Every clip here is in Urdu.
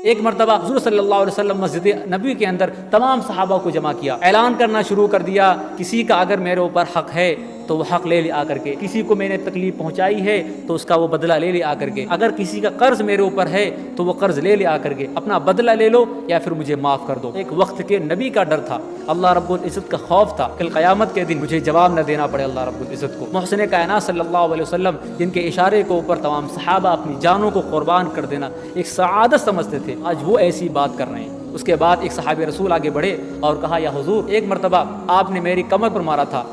ایک مرتبہ حضور صلی اللہ علیہ وسلم مسجد نبوی کے اندر تمام صحابہ کو جمع کیا، اعلان کرنا شروع کر دیا، کسی کا اگر میرے اوپر حق ہے تو وہ حق لے آ کر کے، کسی کو میں نے تکلیف پہنچائی ہے تو اس کا وہ بدلہ لے آ کر کے، اگر کسی کا قرض میرے اوپر ہے تو وہ قرض لے آ کر کے، اپنا بدلہ لے لو یا پھر مجھے معاف کر دو۔ ایک وقت کے نبی کا ڈر تھا، اللہ رب العزت کا خوف تھا، کل قیامت کے دن مجھے جواب نہ دینا پڑے اللہ رب العزت کو۔ محسن کائنات صلی اللہ علیہ وسلم جن کے اشارے کے اوپر تمام صحابہ اپنی جانوں کو قربان کر دینا ایک سعادت سمجھتے تھے، آج وہ ایسی بات کر رہے ہیں۔ اس کے بعد ایک صحابی رسول آگے بڑھے اور کہا، یا حضور ایک مرتبہ آپ نے میری کمر پر مارا تھا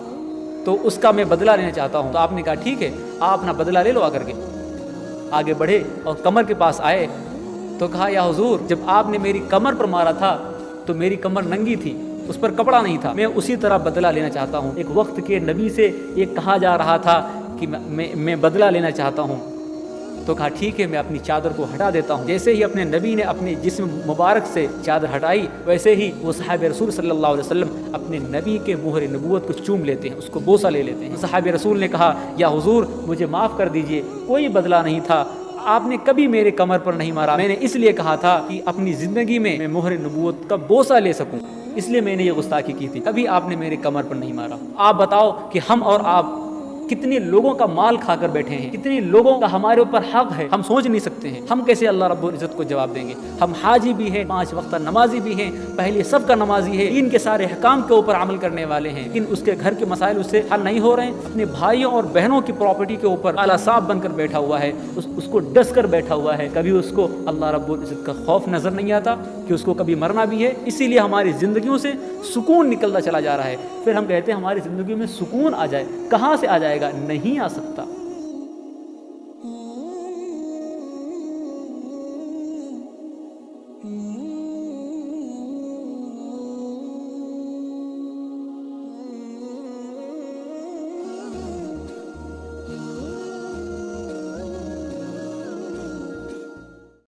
تو اس کا میں بدلہ لینا چاہتا ہوں۔ تو آپ نے کہا ٹھیک ہے، آپ اپنا بدلہ لے لو آ کر کے۔ آگے بڑھے اور کمر کے پاس آئے تو کہا، یا حضور جب آپ نے میری کمر پر مارا تھا تو میری کمر ننگی تھی، اس پر کپڑا نہیں تھا، میں اسی طرح بدلہ لینا چاہتا ہوں۔ ایک وقت کے نبی سے یہ کہا جا رہا تھا کہ میں بدلہ لینا چاہتا ہوں، تو کہا ٹھیک ہے، میں اپنی چادر کو ہٹا دیتا ہوں۔ جیسے ہی اپنے نبی نے اپنے جسم مبارک سے چادر ہٹائی، ویسے ہی وہ صحابہ رسول صلی اللہ علیہ وسلم اپنے نبی کے مہر نبوت کو چوم لیتے ہیں، اس کو بوسہ لے لیتے ہیں۔ صحابہ رسول نے کہا، یا حضور مجھے معاف کر دیجئے، کوئی بدلہ نہیں تھا، آپ نے کبھی میرے کمر پر نہیں مارا، میں نے اس لیے کہا تھا کہ اپنی زندگی میں مہر نبوت کا بوسہ لے سکوں، اس لیے میں نے یہ گستاخی کی تھی، کبھی آپ نے میرے کمر پر نہیں مارا۔ آپ بتاؤ کہ ہم اور آپ کتنے لوگوں کا مال کھا کر بیٹھے ہیں، کتنے لوگوں کا ہمارے اوپر حق ہے، ہم سوچ نہیں سکتے ہیں، ہم کیسے اللہ رب العزت کو جواب دیں گے؟ ہم حاجی بھی ہیں، 5 وقت نمازی بھی ہیں، پہلے سب کا نمازی ہے، دین کے سارے احکام کے اوپر عمل کرنے والے ہیں، لیکن اس کے گھر کے مسائل اس سے حل نہیں ہو رہے ہیں، اپنے بھائیوں اور بہنوں کی پراپرٹی کے اوپر اعلیٰ صاحب بن کر بیٹھا ہوا ہے، اس کو ڈس کر بیٹھا ہوا ہے، کبھی اس کو اللہ رب العزت کا خوف نظر نہیں آتا کہ اس کو کبھی مرنا بھی ہے، اسی لیے ہماری زندگیوں سے سکون نکلتا چلا جا رہا ہے۔ پھر ہم کہتے ہیں ہماری زندگی میں سکون آ جائے، کہاں سے آ جائے گا؟ نہیں آ سکتا۔